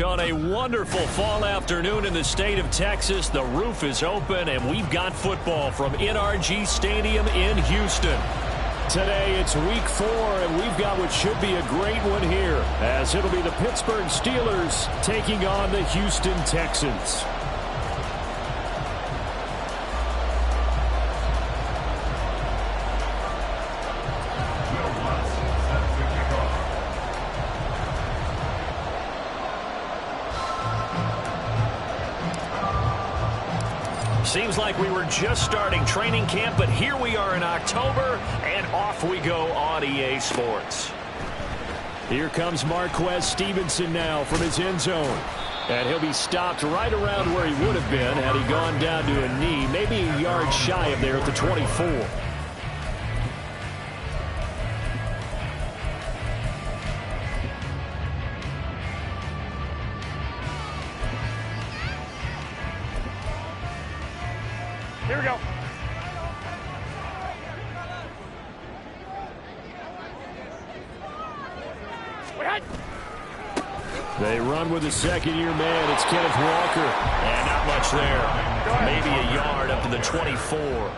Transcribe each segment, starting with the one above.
On a wonderful fall afternoon in the state of Texas, the roof is open, and we've got football from NRG Stadium in Houston. Today, it's week 4, and we've got what should be a great one here, as it'll be the Pittsburgh Steelers taking on the Houston Texans. Seems like we were just starting training camp, but here we are in October, and off we go on EA Sports. Here comes Marquez Stevenson now from his end zone. And he'll be stopped right around where he would have been had he gone down to a knee, maybe a yard shy of there at the 24. Here we go. They run with a second-year man. It's Kenneth Walker. And not much there. Maybe a yard up to the 24.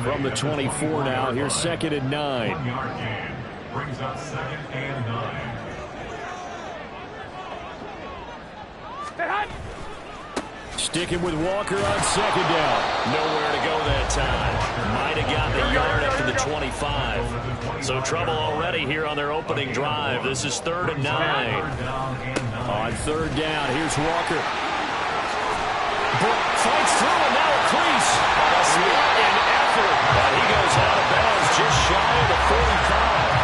From the 24 now, here's 2nd and 9. 1 yard gain. Brings up 2nd and 9. Sticking with Walker on 2nd down. Nowhere to go that time. Might have got the yard up to the 25. So trouble already here on their opening drive. This is 3rd and 9. On 3rd down, here's Walker. Fights through, and now a crease. What an effort. And he goes out of bounds just shy of the 45.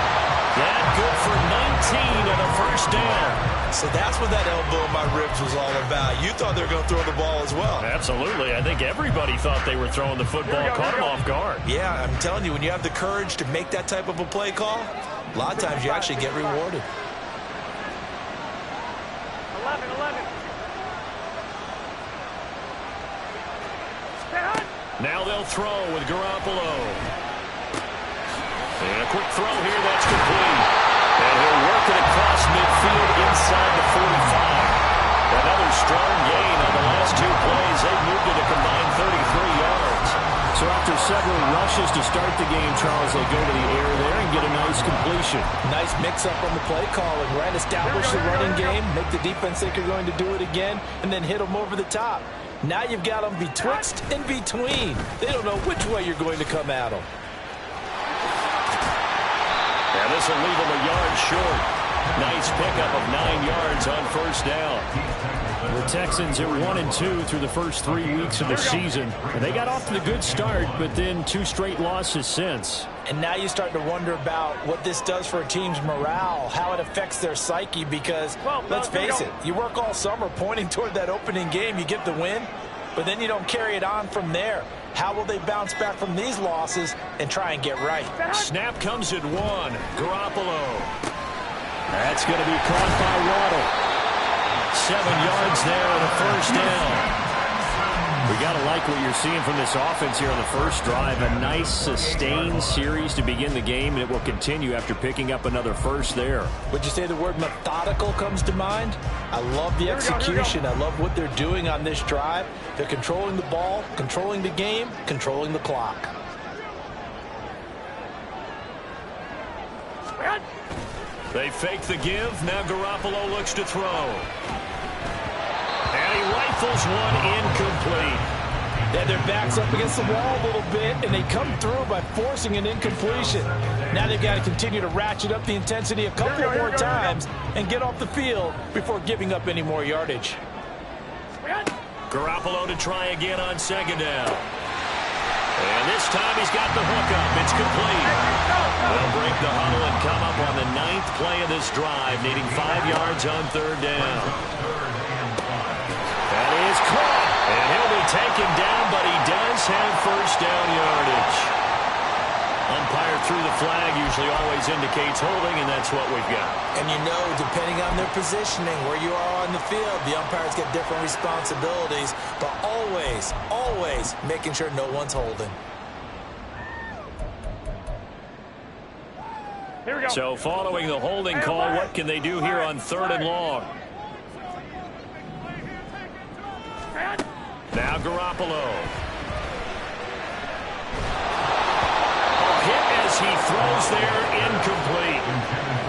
That good for 19 and a first down. So that's what that elbow in my ribs was all about. You thought they were going to throw the ball as well. Absolutely. I think everybody thought they were throwing the football. Caught him off guard. Yeah, I'm telling you, when you have the courage to make that type of a play call, a lot of times you actually get rewarded. 11. Now they'll throw with Garoppolo. And a quick throw here, that's complete. And he'll work it across midfield inside the 45. Another strong gain on the last 2 plays. They've moved it a combined 33 yards. So after several rushes to start the game, Charles, they go to the air there and get a nice completion. Nice mix-up on the play calling, right? Establish the running game, make the defense think you're going to do it again, and then hit them over the top. Now you've got them betwixt and between. They don't know which way you're going to come at them. And this will leave them a yard short. Nice pickup of 9 yards on 1st down. The Texans are 1-2 through the first 3 weeks of the season. And they got off to the good start, but then 2 straight losses since. And now you start to wonder about what this does for a team's morale, how it affects their psyche, because, let's face it, you work all summer pointing toward that opening game, you get the win, but then you don't carry it on from there. How will they bounce back from these losses and try and get right? Snap comes at 1. Garoppolo. That's going to be caught by Waddle. 7 yards there on the 1st down. We got to like what you're seeing from this offense here on the first drive. A nice sustained series to begin the game, and it will continue after picking up another first there. Would you say the word methodical comes to mind? I love the execution. I love what they're doing on this drive. They're controlling the ball, controlling the game, controlling the clock. They fake the give. Now Garoppolo looks to throw. And he rifles one incomplete. Then their back's up against the wall a little bit, and they come through by forcing an incompletion. Now they've got to continue to ratchet up the intensity a couple more times and get off the field before giving up any more yardage. Garoppolo to try again on 2nd down. And this time he's got the hook up. It's complete. They'll break the huddle and come up on the 9th play of this drive, needing 5 yards on 3rd down. That is caught. And he'll be taken down, but he does have 1st down yardage. Umpire threw the flag, usually always indicates holding, and that's what we've got. And you know, depending on their positioning, where you are on the field, the umpires get different responsibilities, but always making sure no one's holding. Here we go. So following the holding call, what can they do here on 3rd and long? Now Garoppolo. Hit as he throws there, incomplete.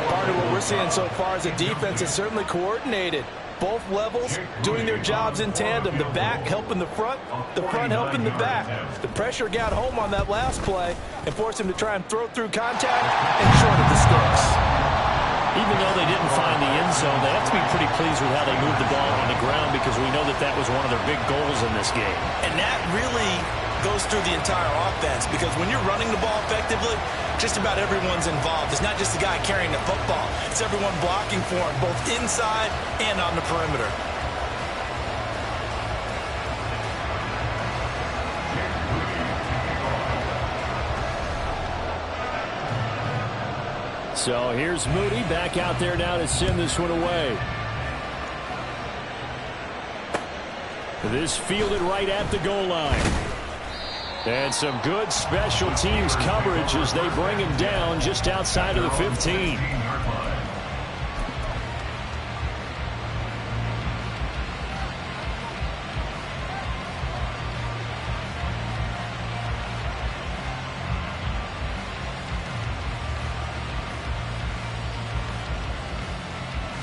Part of what we're seeing so far is the defense is certainly coordinated. Both levels doing their jobs in tandem. The back helping the front helping the back. The pressure got home on that last play and forced him to try and throw through contact and short of the sticks. Even though they didn't find the end zone, they have to be pretty pleased with how they moved the ball on the ground because we know that that was one of their big goals in this game. And that really goes through the entire offense because when you're running the ball effectively, just about everyone's involved. It's not just the guy carrying the football. It's everyone blocking for him, both inside and on the perimeter. So here's Moody back out there now to send this one away. This fielded right at the goal line. And some good special teams coverage as they bring him down just outside of the 15.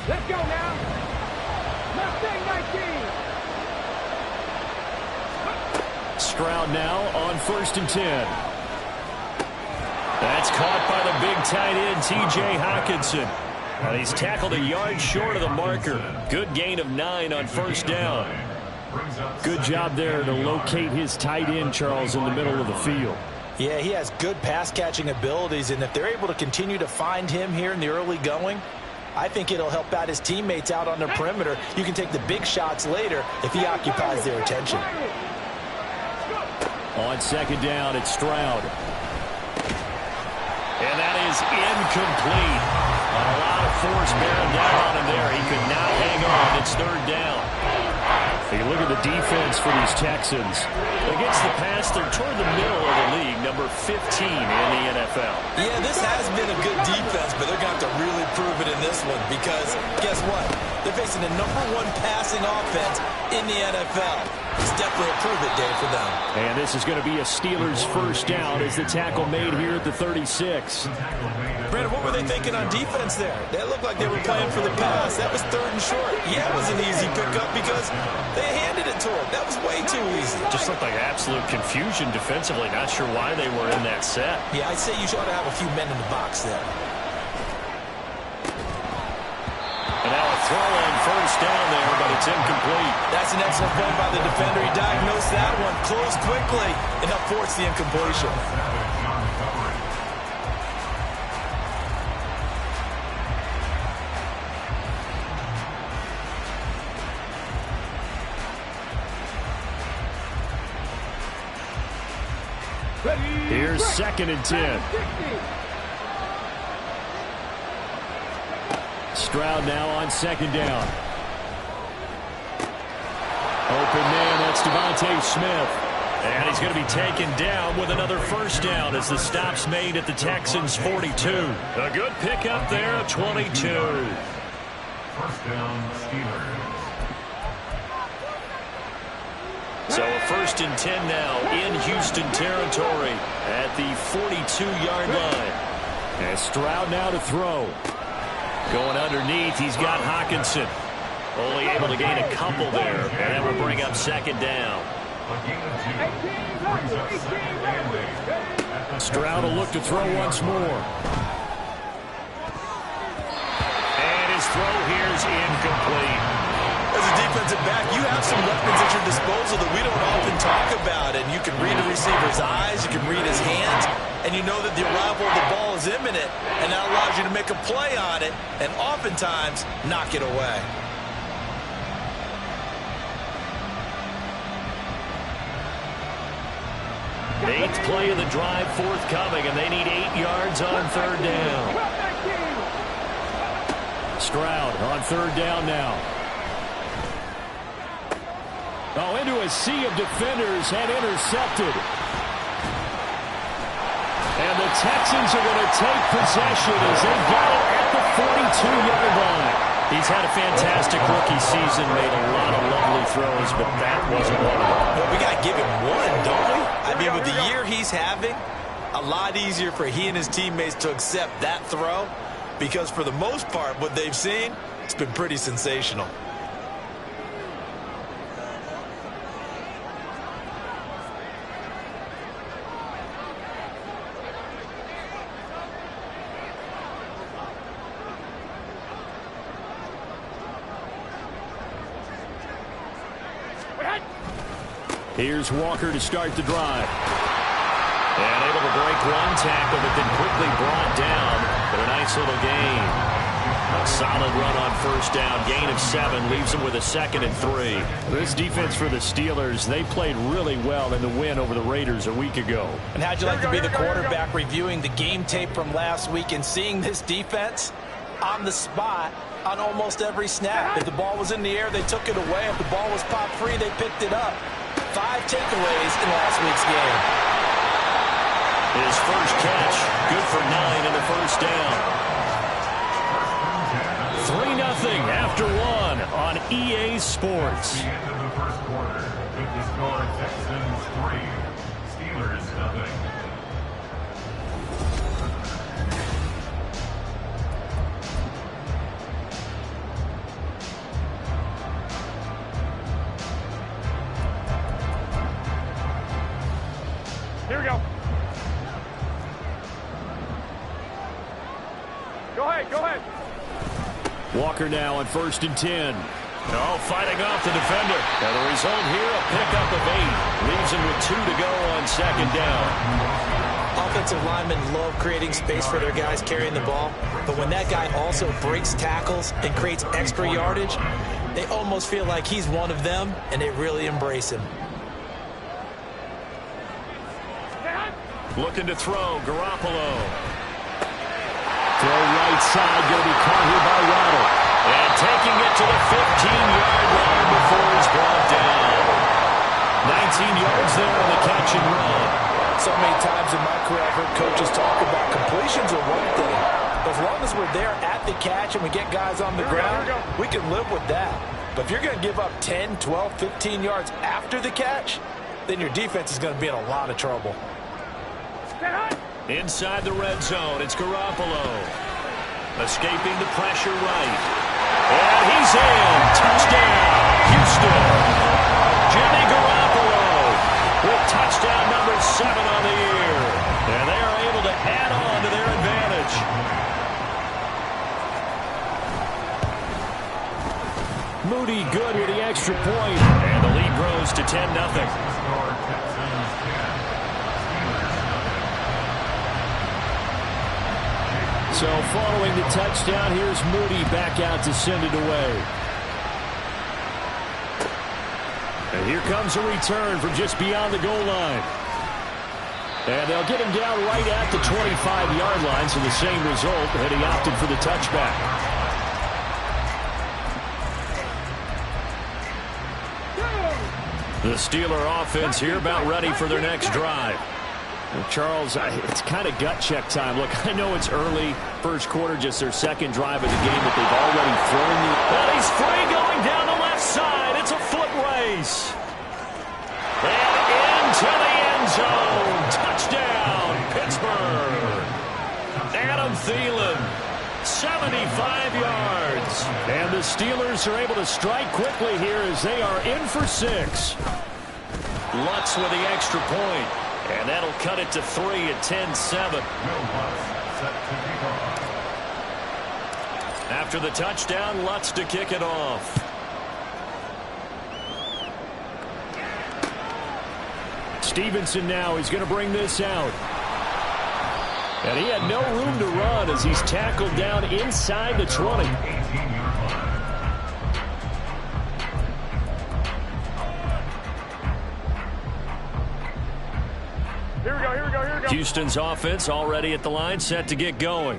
Let's go now. Mustang 19. Stroud now on 1st and 10. That's caught by the big tight end, T.J. Hockenson. And he's tackled a yard short of the marker. Good gain of 9 on 1st down. Good job there to locate his tight end, Charles, in the middle of the field. Yeah, he has good pass-catching abilities, and if they're able to continue to find him here in the early going, I think it'll help out his teammates out on the perimeter. You can take the big shots later if he occupies their attention. On 2nd down, it's Stroud. And that is incomplete. A lot of force bearing down on him there. He could not hang on. It's 3rd down. If you look at the defense for these Texans, against the pass, they're toward the middle of the league, number 15 in the NFL. Yeah, this has been a good defense, but they're going to have to really prove it in this one because guess what? They're facing the #1 passing offense in the NFL. It's definitely a prove it day for them. And this is going to be a Steelers 1st down as the tackle made here at the 36. Brandon, what were they thinking on defense there? They looked like they were playing for the pass. That was 3rd and short. Yeah, it was an easy pickup because they handed it to him. That was way too easy. Just looked like absolute confusion defensively. Not sure why they were in that set. Yeah, I'd say you ought to have a few men in the box there. And now a throw on 1st down there, but it's incomplete. That's an excellent play by the defender. He diagnosed that one, closed quickly, and helped force the incompletion. Here's 2nd and 10. Stroud now on 2nd down. Open man, that's Devontae Smith. And he's going to be taken down with another 1st down as the stop's made at the Texans' 42. A good pickup there at 22. 1st down, Steelers. So a 1st and 10 now in Houston territory at the 42-yard line. And Stroud now to throw. Going underneath, he's got Hockenson. Only able to gain a couple there, and that will bring up 2nd down. Stroud will look to throw once more. And his throw here is incomplete. As a defensive back, you have some weapons at your disposal that we don't often talk about. And you can read a receiver's eyes, you can read his hands, and you know that the arrival of the ball is imminent, and that allows you to make a play on it and oftentimes knock it away. Eighth play of the drive forthcoming, and they need 8 yards on 3rd down. Stroud on 3rd down now. Oh, into a sea of defenders and intercepted. And the Texans are going to take possession as they got it at the 42-yard line. He's had a fantastic rookie season, made a lot of lovely throws, but that wasn't one of them. Well, we got to give him one, don't we? I mean, with the year he's having, a lot easier for he and his teammates to accept that throw because for the most part, what they've seen, it's been pretty sensational. Here's Walker to start the drive. And able to break one tackle, but then quickly brought down for a nice little gain. A solid run on first down. Gain of 7 leaves them with a 2nd and 3. This defense for the Steelers, they played really well in the win over the Raiders a week ago. And how'd you like to be the quarterback reviewing the game tape from last week and seeing this defense on the spot on almost every snap? If the ball was in the air, they took it away. If the ball was popped free, they picked it up. 5 takeaways in last week's game. His first catch, good for 9 and a first down. 3-0 after 1 on EA Sports. At the end of the first quarter, with the score Texans 3, Steelers 0. Here we go. Go ahead. Walker now on 1st and 10. Oh, fighting off the defender. And the result here, a pickup of 8. Leaves him with 2 to go on 2nd down. Offensive linemen love creating space for their guys carrying the ball. But when that guy also breaks tackles and creates extra yardage, they almost feel like he's one of them, and they really embrace him. Looking to throw, Garoppolo. Throw right side, going to be caught here by Waddle. And taking it to the 15-yard line before he's brought down. 19 yards there on the catch and run. So many times in my career I've heard coaches talk about completions are one thing. As long as we're there at the catch and we get guys on the ground, we can live with that. But if you're going to give up 10, 12, 15 yards after the catch, then your defense is going to be in a lot of trouble. Inside the red zone, it's Garoppolo. Escaping the pressure right. And he's in. Touchdown, Houston. Jimmy Garoppolo with touchdown number 7 on the year. And they are able to add on to their advantage. Moody good with the extra point. And the lead grows to 10-0. So following the touchdown, here's Moody back out to send it away. And here comes a return from just beyond the goal line. And they'll get him down right at the 25-yard line, so the same result, and he opted for the touchback. The Steeler offense here about ready for their next drive. Well, Charles, it's kind of gut check time. Look, I know it's early, first quarter, just their second drive of the game, but they've already thrown the... And he's free going down the left side. It's a foot race. And into the end zone. Touchdown, Pittsburgh. Adam Thielen, 75 yards. And the Steelers are able to strike quickly here as they are in for 6. Lutz with the extra point. And that'll cut it to 3 at 10-7. After the touchdown, Lutz to kick it off. Stevenson now is going to bring this out. And he had no room to run as he's tackled down inside the 20. Houston's offense already at the line, set to get going.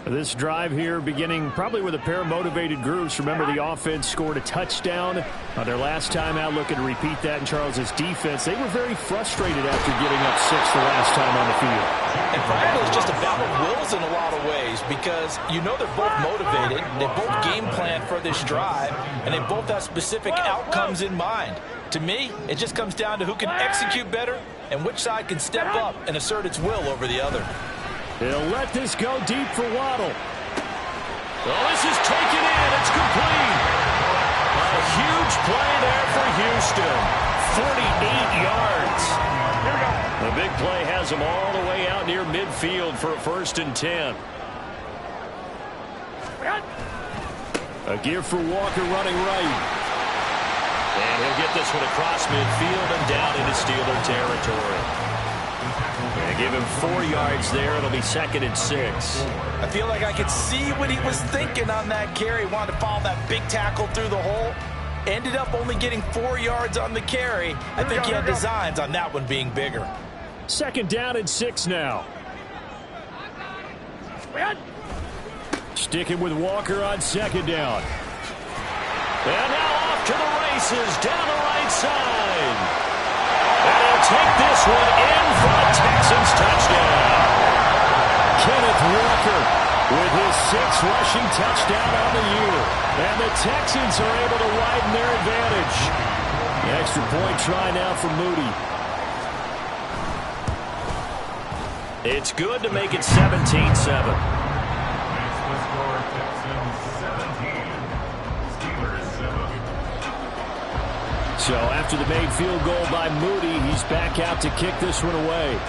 This drive here beginning probably with a pair of motivated groups. Remember, the offense scored a touchdown their last time out, looking to repeat that in Charles's defense. They were very frustrated after giving up 6 the last time on the field. And frankly, it's just a battle of wills in a lot of ways because you know they're both motivated, they both game plan for this drive, and they both have specific outcomes in mind. To me, it just comes down to who can execute better and which side can step up and assert its will over the other. They'll let this go deep for Waddle. Well, this is taken in. It's complete. A huge play there for Houston. 48 yards. The big play has them all the way out near midfield for a 1st and 10. A give for Walker running right. And he'll get this one across midfield and down into Steeler territory. And give him 4 yards there. It'll be 2nd and 6. I feel like I could see what he was thinking on that carry. Wanted to follow that big tackle through the hole. Ended up only getting 4 yards on the carry. I think he had designs on that one being bigger. 2nd down and 6 now. Sticking with Walker on 2nd down. And now off to the races down the right side. And he'll take this one in for a Texans touchdown. Kenneth Walker with his 6th rushing touchdown on the year. And the Texans are able to widen their advantage. The extra point try now for Moody. It's good to make it 17-7. So after the made field goal by Moody, he's back out to kick this one away.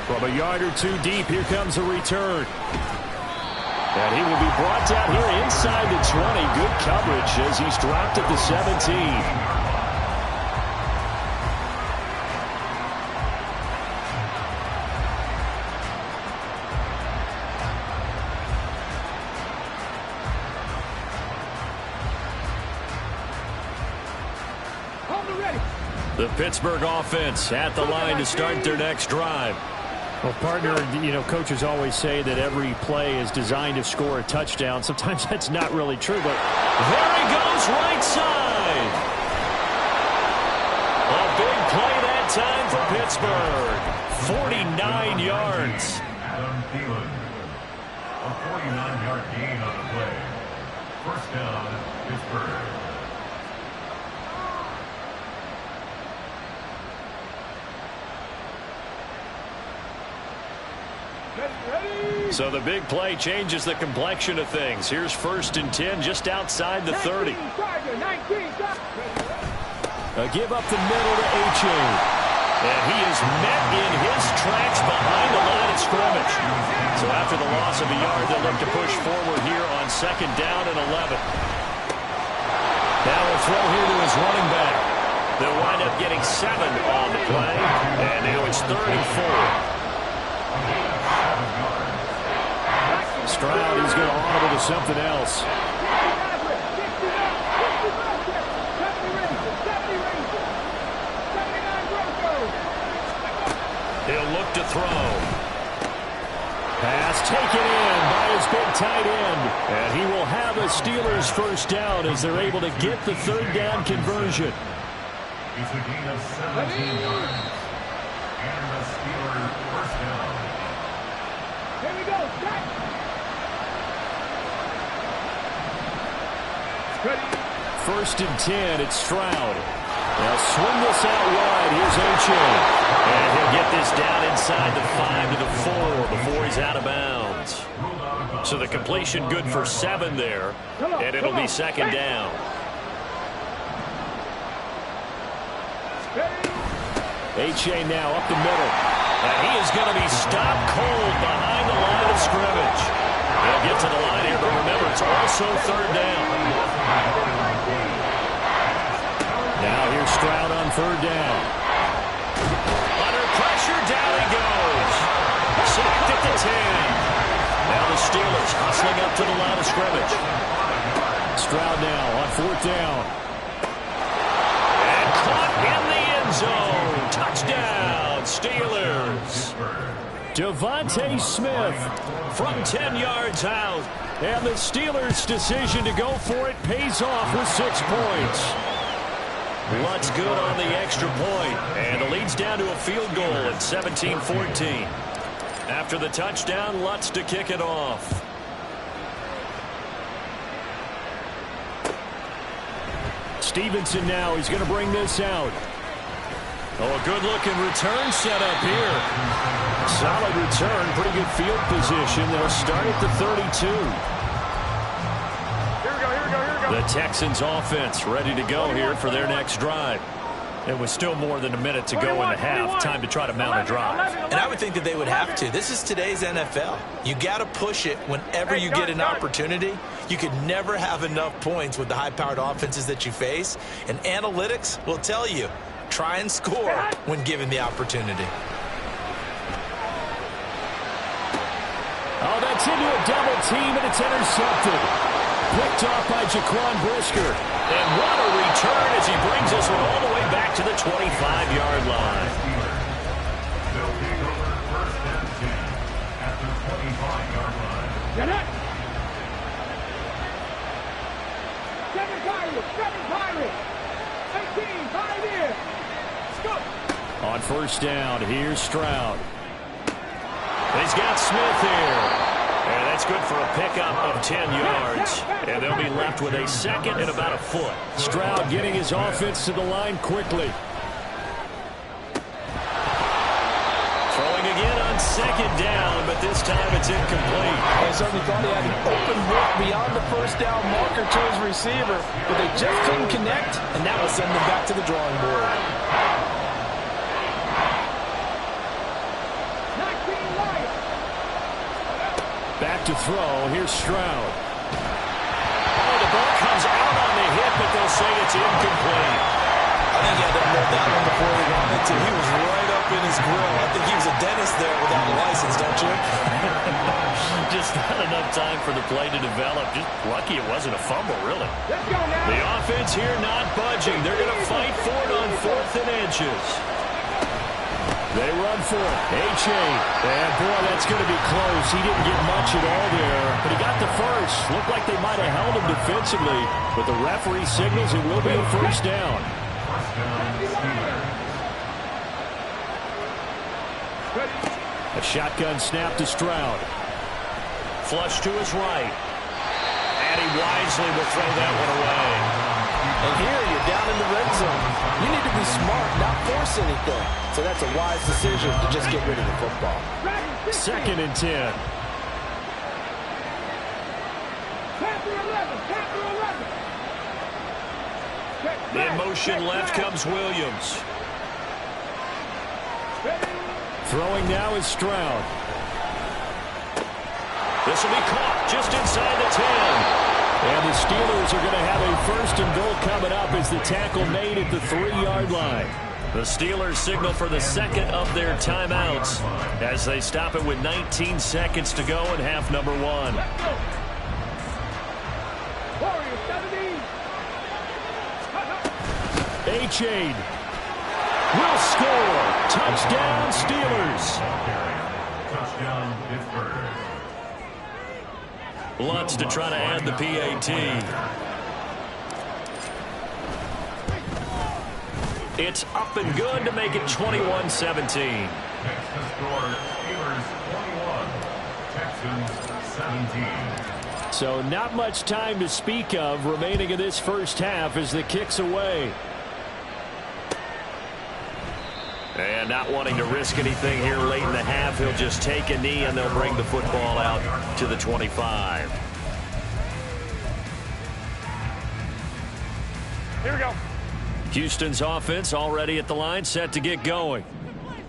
From a yard or 2 deep, here comes a return. And he will be brought down here inside the 20. Good coverage as he's dropped at the 17. The Pittsburgh offense at the line to start their next drive. Well, partner, you know, coaches always say that every play is designed to score a touchdown. Sometimes that's not really true, but there he goes right side. A big play that time for Pittsburgh. 49 yards. Adam Thielen. A 49-yard gain on the play. 1st down, Pittsburgh. So the big play changes the complexion of things. Here's 1st and 10 just outside the 30. A give up the middle to H.A. And he is met in his tracks behind the line of scrimmage. So after the loss of a yard, they'll look to push forward here on 2nd down and 11. Now we'll throw here to his running back. They'll wind up getting 7 on the play. And now it's 3rd and 4. Stroud, he's going to audible to something else. He'll look to throw. Pass taken in by his big tight end. And he will have a Steelers 1st down as they're able to get the 3rd down conversion. It's a gain of 17 yards. And the Steelers 1st down. Here we go, Jack. 1st and 10, it's Stroud. They'll swing this out wide. Here's H.A. And he'll get this down inside the 5 to the 4 before he's out of bounds. So the completion good for 7 there, and it'll be 2nd down. H.A. now up the middle. And he is going to be stopped cold behind the line of scrimmage. They'll get to the line here, but remember, it's also 3rd down. Now here's Stroud on 3rd down. Under pressure, down he goes. Sacked at the 10. Now the Steelers hustling up to the line of scrimmage. Stroud now on 4th down. And caught in the end zone. Touchdown, Steelers. Devontae Smith from 10 yards out. And the Steelers' decision to go for it pays off with 6 points. Lutz good on the extra point, and the lead's down to a field goal at 17-14. After the touchdown, Lutz to kick it off. Stevenson now, he's going to bring this out. Oh, a good-looking return set up here. Solid return, pretty good field position. They'll start at the 32. The Texans offense ready to go here for their next drive. It was still more than a minute to go in the half. Time to try to mount a drive. And I would think that they would have to. This is today's NFL. You got to push it whenever you get an opportunity. You could never have enough points with the high-powered offenses that you face. And analytics will tell you, try and score when given the opportunity. Oh, that's into a double team, and it's intercepted. Picked off by Jaquan Brisker. And what a return as he brings this one all the way back to the 25-yard line. They'll take over first and 10 at the 25-yard line. Get it! 7 Pirates! 18, 5 in! Go! On first down, here's Stroud. He's got Smith here. And that's good for a pickup of 10 yards. And they'll be left with a second and about a foot. Stroud getting his offense to the line quickly. Throwing again on second down, but this time it's incomplete. They certainly thought he had an open look beyond the first down marker to his receiver, but they just couldn't connect, and that will send them back to the drawing board. Back to throw. Here's Stroud. Oh, the ball comes out on the hip, but they'll say it's incomplete. I think he had to hold that one before he wanted to. He was right up in his grill. I think he was a dentist there without a license, don't you? Just not enough time for the play to develop. Just lucky it wasn't a fumble, really. Let's go now! The offense here not budging. They're going to fight for it on 4th and inches. They run for it. H.A. And, boy, that's going to be close. He didn't get much at all there, but he got the first. Looked like they might have held him defensively, but the referee signals it will be a first down. A shotgun snap to Stroud. Flush to his right. And he wisely will throw that one away. And here you're down in the red zone. You need to be smart, not force anything. So that's a wise decision to just get rid of the football. 2nd and 10. In motion left comes Williams. Throwing now is Stroud. This will be caught just inside the 10. And the Steelers are going to have a 1st and goal coming up as the tackle made at the 3-yard line. The Steelers signal for the second of their timeouts as they stop it with 19 seconds to go in half number 1. H.A. will score. Touchdown, Steelers. Touchdown, Pittsburgh. Lutz to try to add the PAT. It's up and good to make it 21-17. Next to score, Steelers 21, Texans 17. So not much time to speak of remaining in this first half as the kick's away. And not wanting to risk anything here late in the half, he'll just take a knee and they'll bring the football out to the 25. Here we go. Houston's offense already at the line, set to get going.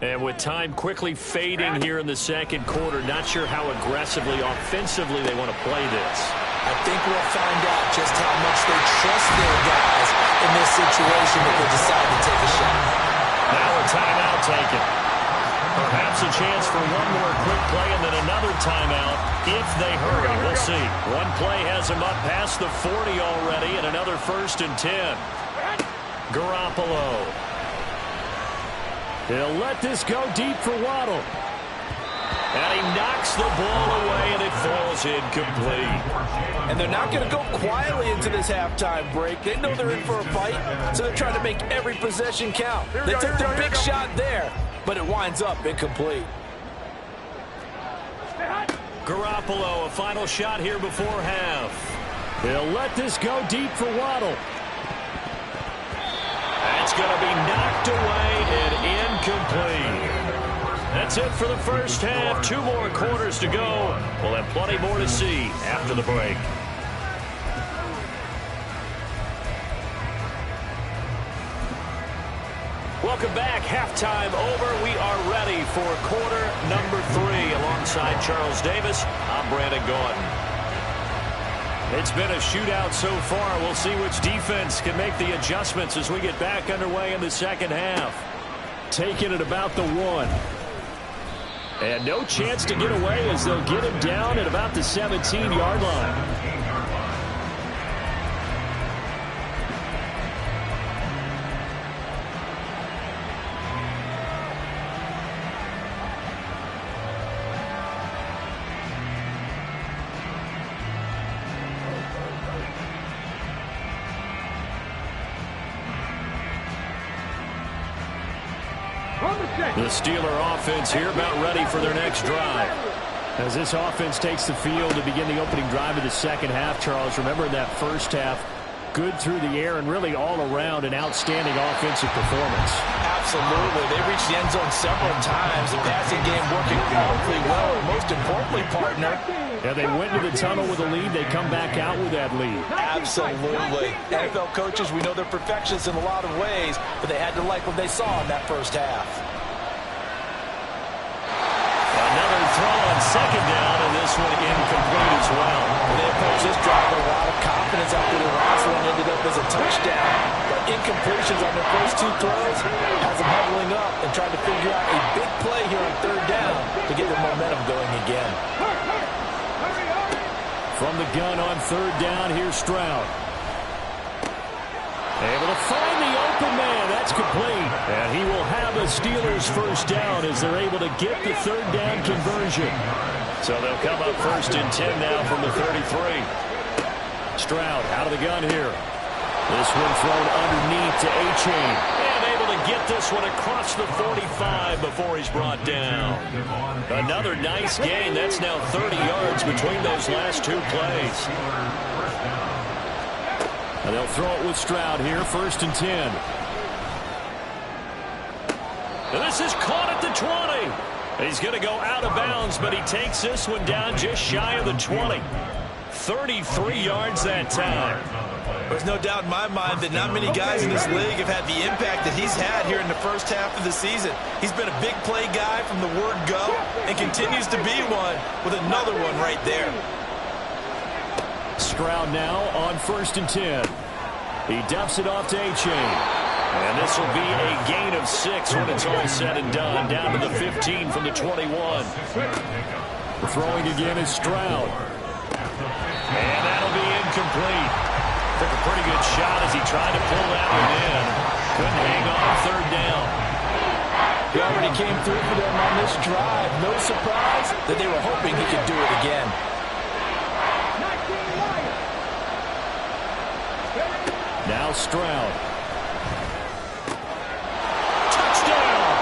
And with time quickly fading here in the second quarter, not sure how aggressively, offensively they want to play this. I think we'll find out just how much they trust their guys in this situation if they decide to take a shot. Now a timeout taken. Perhaps a chance for one more quick play and then another timeout if they hurry. We'll see. One play has them up past the 40 already and another 1st and 10. Garoppolo. He'll let this go deep for Waddle. And he knocks the ball away, and it falls incomplete. And they're not going to go quietly into this halftime break. They know they're in for a fight, so they're trying to make every possession count. They took the big shot there, but it winds up incomplete. Garoppolo, a final shot here before half. He'll let this go deep for Waddle. That's going to be knocked away and incomplete. That's it for the first half. 2 more quarters to go. We'll have plenty more to see after the break. Welcome back. Halftime over. We are ready for quarter number 3. Alongside Charles Davis, I'm Brandon Gordon. It's been a shootout so far. We'll see which defense can make the adjustments as we get back underway in the second half. Taking it about the 1. And no chance to get away as they'll get him down at about the 17-yard line. The Steeler offense here about ready for their next drive. As this offense takes the field to begin the opening drive of the second half, Charles, remember in that first half, good through the air and really all around an outstanding offensive performance. Absolutely. They reached the end zone several times. The passing game working awfully well. And most importantly, partner, yeah, they went into the tunnel with a lead. They come back out with that lead. Absolutely. NFL coaches, we know they're perfectionists in a lot of ways, but they had to like what they saw in that first half. Another throw on second down, and this one incomplete as well. They approached this drive with a lot of confidence after the last one ended up as a touchdown. But incompletions on their first 2 throws has them huddling up and trying to figure out a big play here on third down to get their momentum going again. From the gun on third down, here's Stroud. Able to find the open man. That's complete. And he will have a Steelers first down as they're able to get the third down conversion. So they'll come up first and 10 now from the 33. Stroud out of the gun here. This one thrown underneath to A-Chain. And able to get this one across the 45 before he's brought down. Another nice gain. That's now 30 yards between those last 2 plays. And they'll throw it with Stroud here, first and 10. And this is caught at the 20. He's going to go out of bounds, but he takes this one down just shy of the 20. 33 yards that time. There's no doubt in my mind that not many guys in this league have had the impact that he's had here in the first half of the season. He's been a big play guy from the word go and continues to be one with another one right there. Stroud now on first and 10. He dumps it off to A-Chain. And this will be a gain of 6 when it's all said and done. Down to the 15 from the 21. The throwing again is Stroud. And that'll be incomplete. Took a pretty good shot as he tried to pull that one in. Couldn't hang on third down. He already came through for them on this drive. No surprise that they were hoping he could do it again. Now Stroud. Touchdown!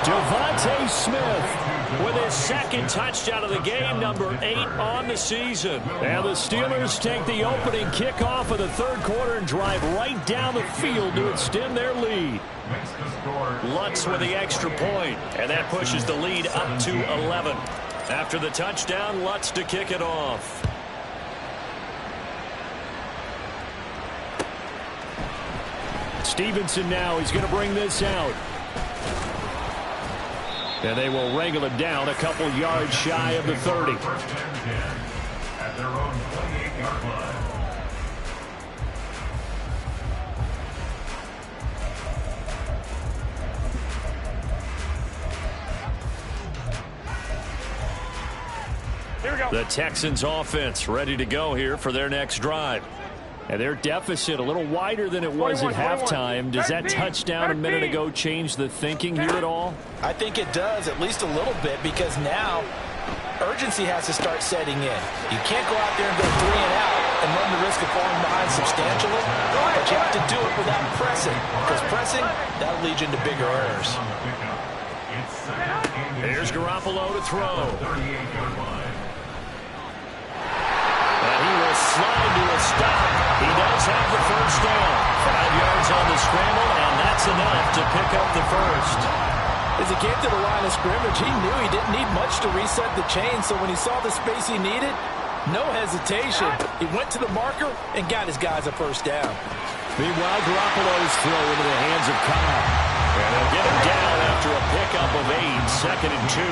Devontae Smith with his second touchdown of the game, number 8 on the season. And the Steelers take the opening kickoff of the third quarter and drive right down the field to extend their lead. Lutz with the extra point, and that pushes the lead up to 11. After the touchdown, Lutz to kick it off. Stevenson now, he's going to bring this out. And they will wrangle it down a couple yards shy of the 30. First and 10 at their own 28-yard line. Here we go. The Texans offense ready to go here for their next drive. And their deficit a little wider than it was at halftime. Does that touchdown a minute ago change the thinking here at all? I think it does, at least a little bit, because now urgency has to start setting in. You can't go out there and go 3 and out and run the risk of falling behind substantially, but you have to do it without pressing, because pressing, that'll lead you into bigger errors. Here's Garoppolo to throw. And he will slide to a stop. He does have the first down. 5 yards on the scramble, and that's enough to pick up the first. As he came to the line of scrimmage, he knew he didn't need much to reset the chain, so when he saw the space he needed, no hesitation. He went to the marker and got his guys a first down. Meanwhile, Garoppolo's throw into the hands of Cobb. And they'll get him down after a pickup of 8, 2nd and 2.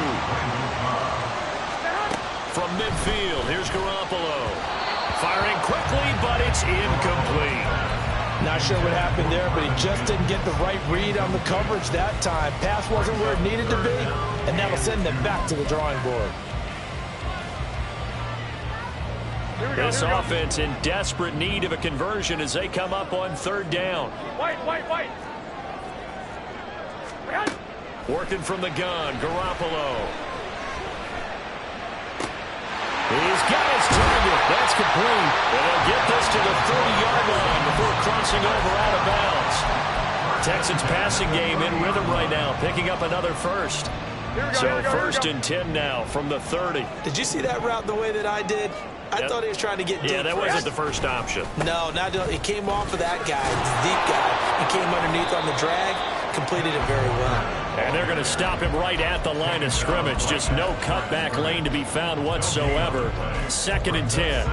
From midfield, here's Garoppolo. Firing quickly, but it's incomplete. Not sure what happened there, but he just didn't get the right read on the coverage that time. Pass wasn't where it needed to be, and that'll send them back to the drawing board. This offense in desperate need of a conversion as they come up on 3rd down. Wait. Working from the gun, Garoppolo. He's got his target. That's complete. And they'll get this to the 30-yard line before crossing over out of bounds. Texans passing game in rhythm right now, picking up another first. So 1st and 10 now from the 30. Did you see that route the way that I did? I thought he was trying to get deep. Yeah, that wasn't the first option. No, he came off of that guy, the deep guy. He came underneath on the drag, completed it very well. And they're going to stop him right at the line of scrimmage. Just no cutback lane to be found whatsoever. 2nd and 10.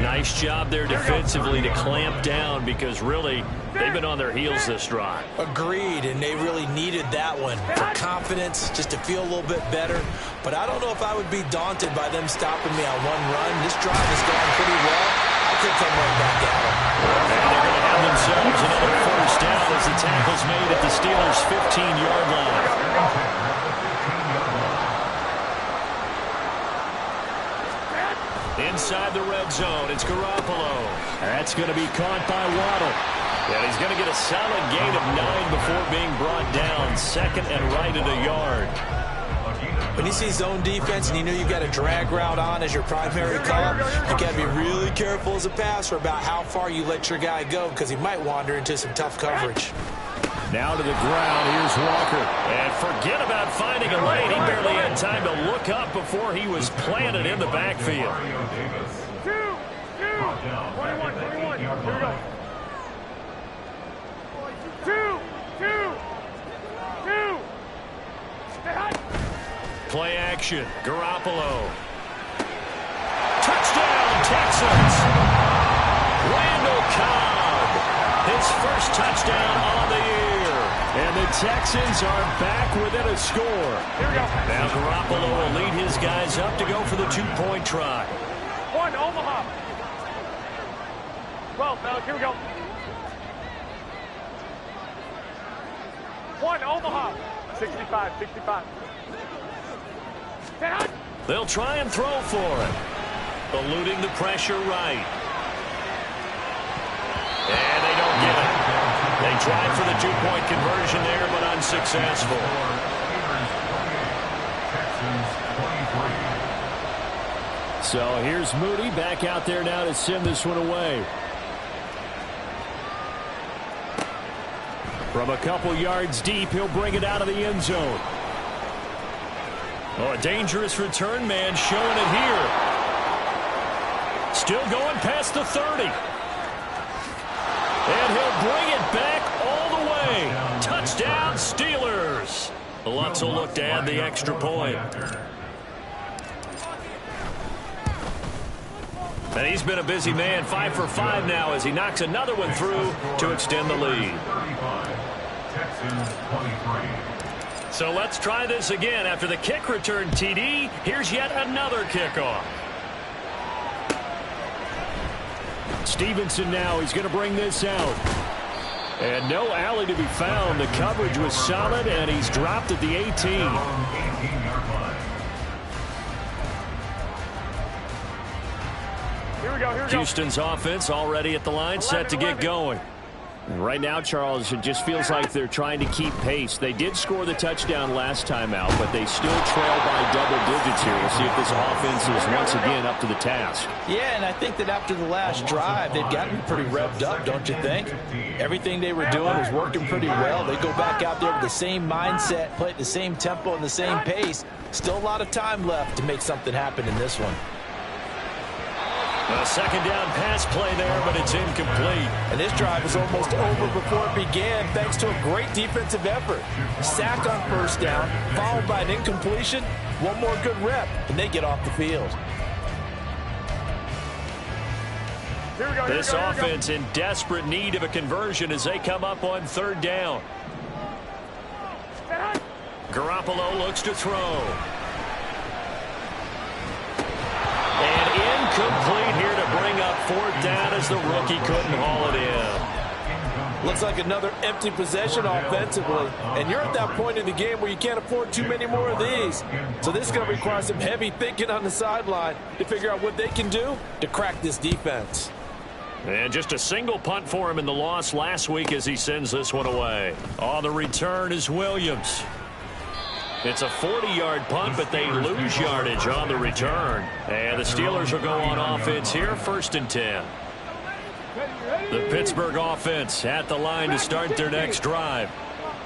Nice job there defensively to clamp down because really they've been on their heels this drive. Agreed, and they really needed that one for confidence, just to feel a little bit better. But I don't know if I would be daunted by them stopping me on one run. This drive has gone pretty well. I could come right back at them. And they're going to have themselves another first down as the tackle's made at the Steelers' 15-yard line. Inside the red zone, it's Garoppolo. That's going to be caught by Waddle. And he's going to get a solid gain of 9 before being brought down. 2nd and right at a yard. When you see zone defense and you know you've got a drag route on as your primary call, you got to be really careful as a passer about how far you let your guy go because he might wander into some tough coverage. Now to the ground, here's Walker. And forget about finding a lane. He barely had time to look up before he was planted in the backfield. 21. Here we go. 2. Play action. Garoppolo. Touchdown, Texans. Randall Cobb. His first touchdown on the year. And the Texans are back within a score. Here we go. Now Garoppolo will lead his guys up to go for the 2-point try. 1, Omaha. 12, Malik, here we go. 1, Omaha. 65. They'll try and throw for it. Eluding the pressure right. And they don't get it. They tried for the 2-point conversion there, but unsuccessful. So here's Moody back out there now to send this one away. From a couple yards deep, he'll bring it out of the end zone. Oh, a dangerous return man showing it here. Still going past the 30. And he'll bring it back all the way. Touchdown, Steelers. Lutz will look to add the extra point. And he's been a busy man, 5 for 5 now as he knocks another one through to extend the lead. So let's try this again. After the kick return TD, here's yet another kickoff. Stevenson now, he's going to bring this out. And no alley to be found. The coverage was solid, and he's dropped at the 18. Here we go. Houston's offense already at the line, set to get going. Right now, Charles, it just feels like they're trying to keep pace. They did score the touchdown last time out, but they still trail by double digits here. We'll see if this offense is once again up to the task. Yeah, and I think that after the last drive, they've gotten pretty revved up, don't you think? Everything they were doing was working pretty well. They go back out there with the same mindset, play at the same tempo and the same pace. Still a lot of time left to make something happen in this one. A second down pass play there, but it's incomplete. And this drive is almost over before it began thanks to a great defensive effort. Sack on first down, followed by an incompletion. One more good rep, and they get off the field. This offense in desperate need of a conversion as they come up on third down. Garoppolo looks to throw. And incomplete here to bring up fourth down as the rookie couldn't haul it in. Looks like another empty possession offensively. And you're at that point in the game where you can't afford too many more of these. So this is going to require some heavy thinking on the sideline to figure out what they can do to crack this defense. And just a single punt for him in the loss last week as he sends this one away. On the return is Williams. It's a 40-yard punt, but they lose yardage on the return. And the Steelers will go on offense here, 1st and 10. The Pittsburgh offense at the line to start their next drive.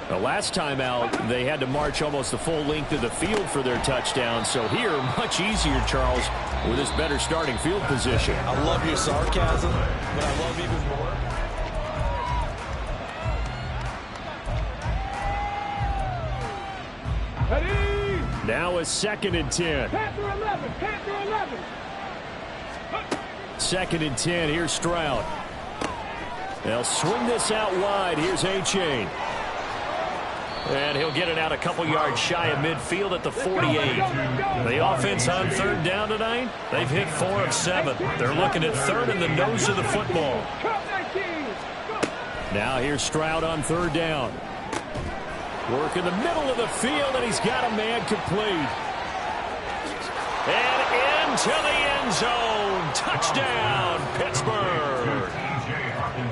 The last time out, they had to march almost the full length of the field for their touchdown. So here, much easier, Charles, with this better starting field position. I love your sarcasm, but I love even more. Now a 2nd and 10. Panther 11, Panther 11. 2nd and 10. Here's Stroud. They'll swing this out wide. Here's A-Chain. And he'll get it out a couple yards shy of midfield at the 48. The offense on third down tonight, they've hit 4 of 7. They're looking at third in the nose of the football. Now here's Stroud on third down. Work in the middle of the field, and he's got a man complete. And into the end zone. Touchdown, Pittsburgh.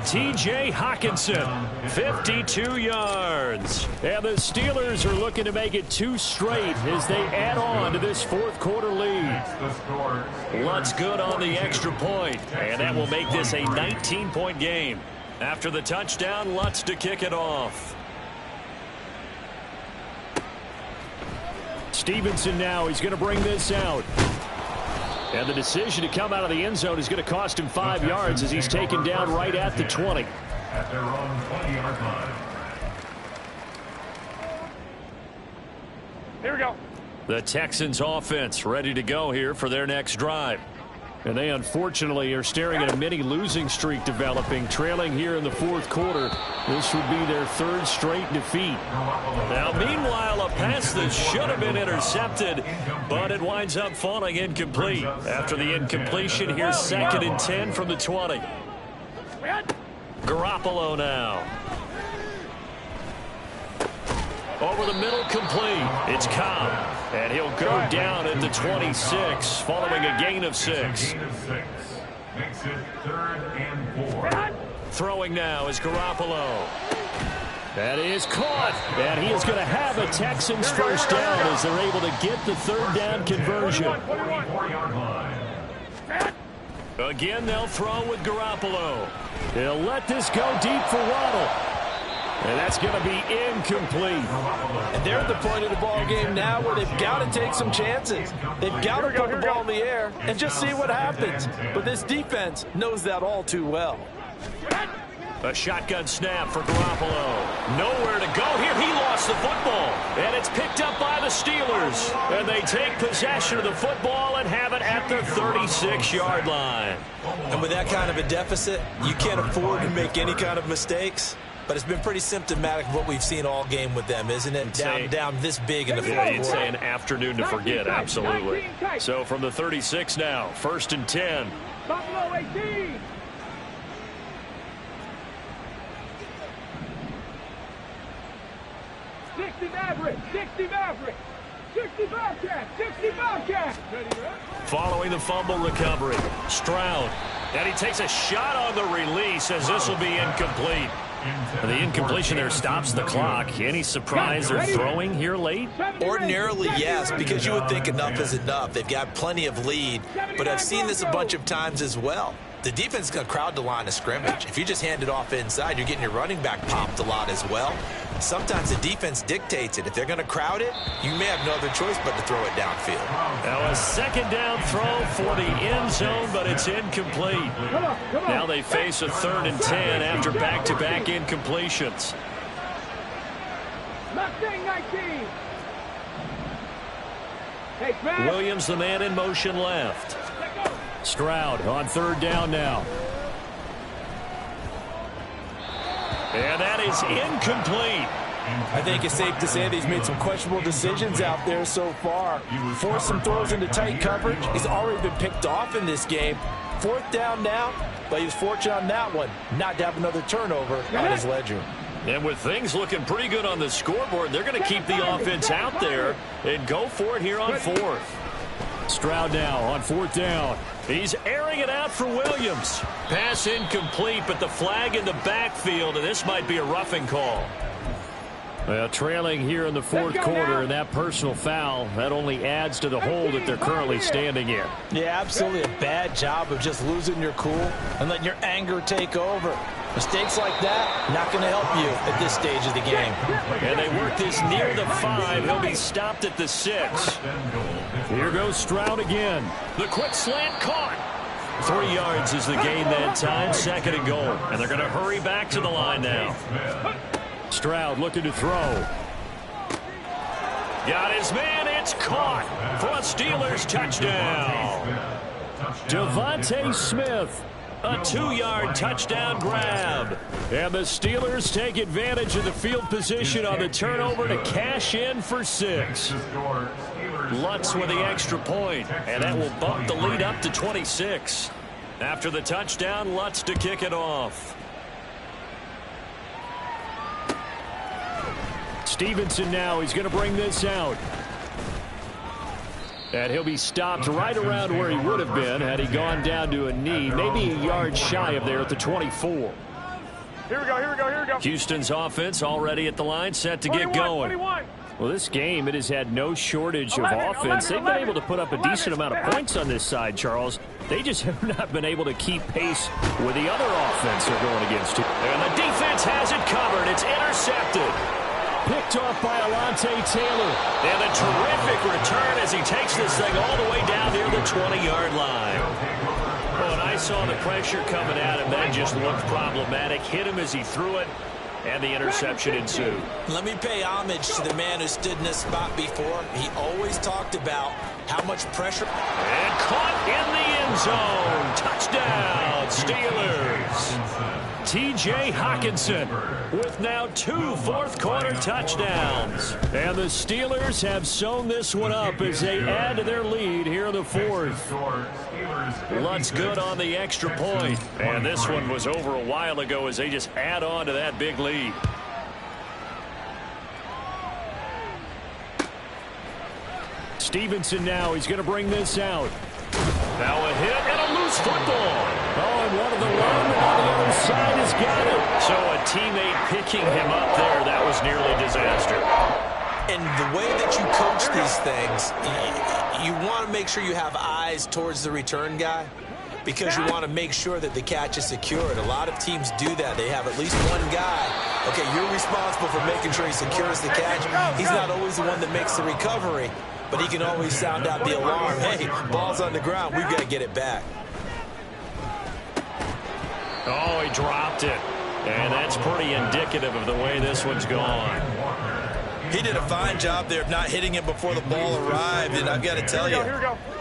T.J. Hockenson, 52 yards. And the Steelers are looking to make it 2 straight as they add on to this fourth quarter lead. Lutz good on the extra point, and that will make this a 19-point game. After the touchdown, Lutz to kick it off. Stevenson now, he's going to bring this out. And the decision to come out of the end zone is going to cost him 5 yards as he's taken down right at the 20. At their own 20-yard line. Here we go. The Texans offense ready to go here for their next drive. And they unfortunately are staring at a mini losing streak developing, trailing here in the fourth quarter. This would be their 3rd straight defeat. Now, meanwhile, a pass that should have been intercepted, but it winds up falling incomplete. After the incompletion, here's 2nd and 10 from the 20. Garoppolo now. Over the middle, complete. It's Cobb, and he'll go down at the 26 following a gain of 6. Makes it 3rd and 4. Throwing now is Garoppolo. That is caught, and he is going to have a Texans first down as they're able to get the 3rd down conversion. 44-yard line. Again, they'll throw with Garoppolo. They'll let this go deep for Waddle. And that's going to be incomplete. And they're at the point of the ball game now where they've got to take some chances. They've got to put the ball in the air and just see what happens. But this defense knows that all too well. A shotgun snap for Garoppolo. Nowhere to go here. He lost the football. And it's picked up by the Steelers. And they take possession of the football and have it at the 36-yard line. And with that kind of a deficit, you can't afford to make any kind of mistakes. But it's been pretty symptomatic of what we've seen all game with them, isn't it? Down this big in the fourth quarter. You'd say an afternoon to forget, absolutely. So from the 36 now, 1st and 10. Buffalo 18. Maverick, 60 Maverick, 60 Bobcat, 60 Bobcat. Following the fumble recovery, Stroud And he takes a shot on the release as this will be incomplete. The incompletion there stops the clock. Any surprise they're throwing here late? Ordinarily, yes, because you would think enough is enough. They've got plenty of lead, but I've seen this a bunch of times as well. The defense is going to crowd the line of scrimmage. If you just hand it off inside, you're getting your running back popped a lot as well. Sometimes the defense dictates it. If they're going to crowd it, you may have no other choice but to throw it downfield. Now a second down throw for the end zone, but it's incomplete. Now they face a 3rd and 10 after back-to-back incompletions. Mustang 19. Hey, Williams, the man in motion left. Stroud on 3rd down now. And that is incomplete. I think it's safe to say that he's made some questionable decisions out there so far. Forced some throws into tight coverage. He's already been picked off in this game. 4th down now, but he was fortunate on that one not to have another turnover on his ledger. And with things looking pretty good on the scoreboard, they're going to keep the offense out there and go for it here on 4th. Stroud now on 4th down. He's airing it out for Williams. Pass incomplete, but the flag in the backfield, and this might be a roughing call. Well, trailing here in the 4th quarter, and that personal foul, that only adds to the hole that they're currently standing in. Yeah, absolutely a bad job of just losing your cool and letting your anger take over. Mistakes like that, not going to help you at this stage of the game. And they work this near the 5. He'll be stopped at the 6. Here goes Stroud again. The quick slant caught. 3 yards is the gain that time. 2nd and goal. And they're going to hurry back to the line now. Stroud looking to throw. Got his man. It's caught for a Steelers touchdown. Devontae Smith. A 2-yard touchdown grab. And the Steelers take advantage of the field position on the turnover to cash in for 6. Lutz with the extra point, and that will bump the lead up to 26. After the touchdown, Lutz to kick it off. Stevenson now, he's going to bring this out. And he'll be stopped right around where he would have been had he gone down to a knee, maybe a yard shy of there at the 24. Here we go, here we go, here we go. Houston's offense already at the line, set to get going. 21. Well, this game, it has had no shortage of offense. They've been able to put up a decent amount of points on this side, Charles. They just have not been able to keep pace with the other offense they're going against. And the defense has it covered. It's intercepted. Picked off by Alontae Taylor. And a terrific return as he takes this thing all the way down near the 20-yard line. Oh, and I saw the pressure coming at him. That just looked problematic. Hit him as he threw it, and the interception ensued. Let me pay homage to the man who stood in this spot before. He always talked about how much pressure. And caught in the end zone. Touchdown, Steelers. T.J. Hockenson with now 2 fourth-quarter touchdowns. And the Steelers have sewn this one up as they add to their lead here in the 4th. Lutz good on the extra point. And this one was over a while ago as they just add on to that big lead. Stevenson now, he's going to bring this out. Now a hit and a loose football. Oh, and one of the linemen on the other side has got it. So a teammate picking him up there, that was nearly disaster. And the way that you coach these things, you want to make sure you have eyes towards the return guy because you want to make sure that the catch is secured. A lot of teams do that. They have at least one guy. Okay, you're responsible for making sure he secures the catch. He's not always the one that makes the recovery, but he can always sound out the alarm. Hey, ball's on the ground. We've got to get it back. Oh, he dropped it. And that's pretty indicative of the way this one's gone. He did a fine job there of not hitting him before the ball arrived. And I've got to tell you,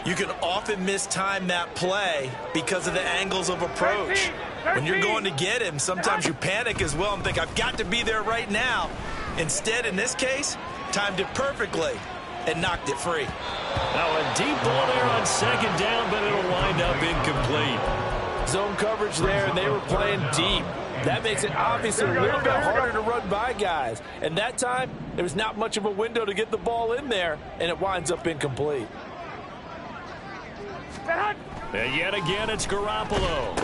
you can often mistime that play because of the angles of approach. When you're going to get him, sometimes you panic as well and think, I've got to be there right now. Instead, in this case, timed it perfectly and knocked it free. Now a deep ball there on 2nd down, but it'll wind up incomplete. Zone coverage there, and they were playing deep. That makes it obviously a little bit harder to run by guys. And that time, there was not much of a window to get the ball in there, and it winds up incomplete. And yet again, it's Garoppolo.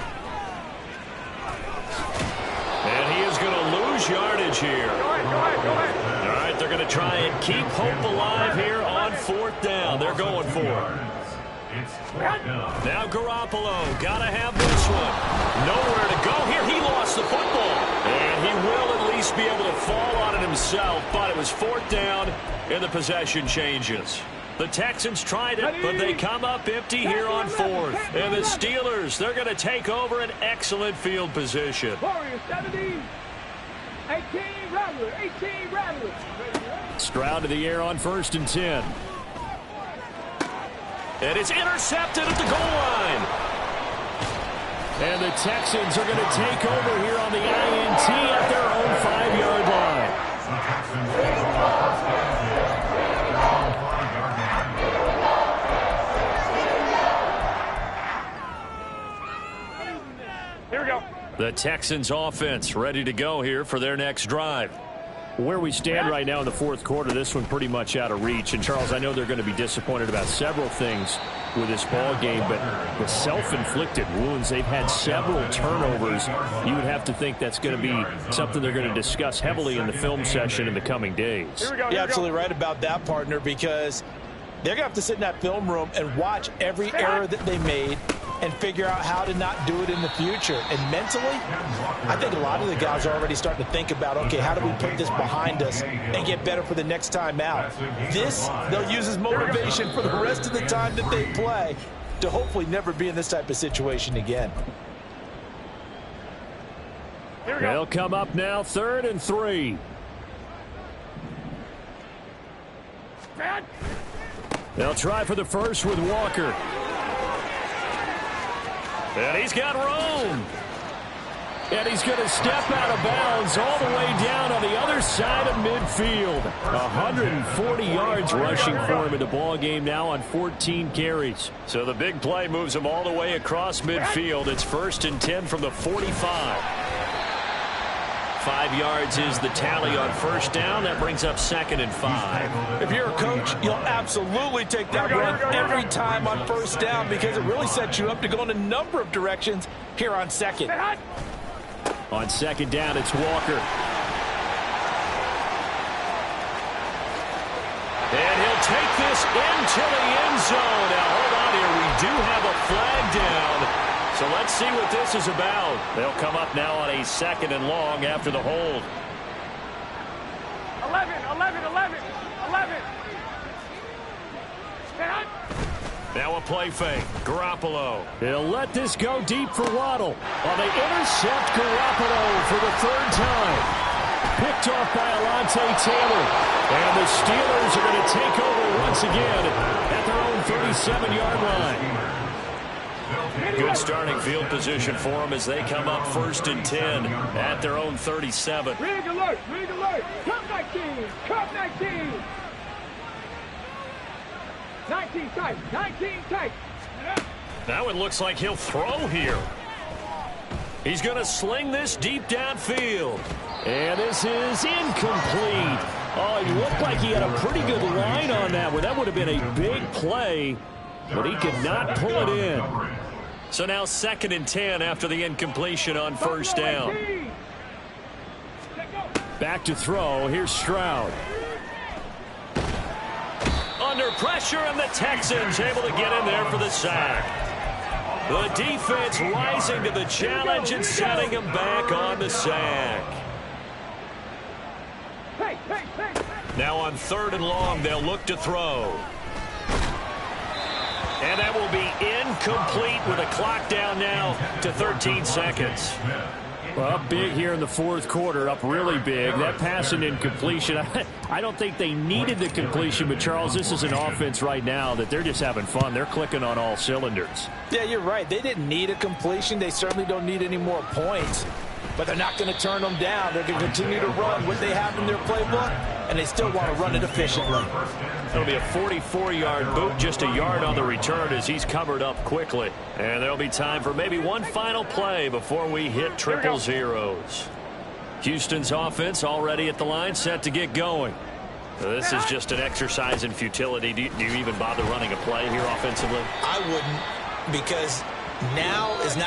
And he is going to lose yardage here. Go ahead. All right, they're going to try and keep hope alive here on 4th down. They're going for it. Now Garoppolo, got to have this one. Nowhere to go here. He lost the football. And he will at least be able to fall on it himself, but it was 4th down, and the possession changes. The Texans tried it, but they come up empty here on 4th. And the Steelers, they're going to take over an excellent field position. Warriors 17. 18 Rattlers. 18 Rattlers. Stroud to the air on 1st and 10. And it's intercepted at the goal line. And the Texans are going to take over here on the INT at their own 5-yard line. Here we go. The Texans offense ready to go here for their next drive. Where we stand right now in the 4th quarter, this one pretty much out of reach. And, Charles, I know they're going to be disappointed about several things with this ball game, but the self-inflicted wounds, they've had several turnovers. You would have to think that's going to be something they're going to discuss heavily in the film session in the coming days. You're absolutely right about that, partner, because they're going to have to sit in that film room and watch every error that they made and figure out how to not do it in the future. And mentally, I think a lot of the guys are already starting to think about, okay, how do we put this behind us and get better for the next time out? This, they'll use as motivation for the rest of the time that they play to hopefully never be in this type of situation again. They'll come up now 3rd and 3. They'll try for the first with Walker. And he's got room. And he's going to step out of bounds all the way down on the other side of midfield. 140 yards rushing for him in the ball game now on 14 carries. So the big play moves him all the way across midfield. It's 1st and 10 from the 45. 5 yards is the tally on 1st down. That brings up 2nd and 5. If you're a coach, you'll absolutely take that run every time on 1st down because it really sets you up to go in a number of directions here on 2nd. On 2nd down, it's Walker. And he'll take this into the end zone. Now, hold on here. We do have a flag down. So let's see what this is about. They'll come up now on a 2nd and long after the hold. 11. Now a play fake. Garoppolo. He'll let this go deep for Waddle. Well, they intercept Garoppolo for the 3rd time. Picked off by Alontae Taylor. And the Steelers are going to take over once again at their own 37-yard line. Good starting field position for them as they come up 1st and 10 at their own 37. Rig alert. Cup 19. 19 tight. Now it looks like he'll throw here. He's going to sling this deep downfield. And this is incomplete. Oh, he looked like he had a pretty good line on that one. That would have been a big play, but he could not pull it in. So now 2nd and 10 after the incompletion on 1st down. Back to throw. Here's Stroud. Under pressure, and the Texans able to get in there for the sack. The defense rising to the challenge and setting him back on the sack. Now on 3rd and long, they'll look to throw. And that will be incomplete with a clock down now to 13 seconds. Well, up big here in the 4th quarter, up really big. That pass and incompletion, I don't think they needed the completion, but Charles, this is an offense right now that they're just having fun. They're clicking on all cylinders. Yeah, you're right. They didn't need a completion. They certainly don't need any more points. But they're not going to turn them down. They're going to continue to run what they have in their playbook, and they still want to run it efficiently. It'll be a 44-yard boot, just a yard on the return as he's covered up quickly. And there'll be time for maybe one final play before we hit triple zeros. Houston's offense already at the line, set to get going. This is just an exercise in futility. Do you even bother running a play here offensively? I wouldn't. because now is not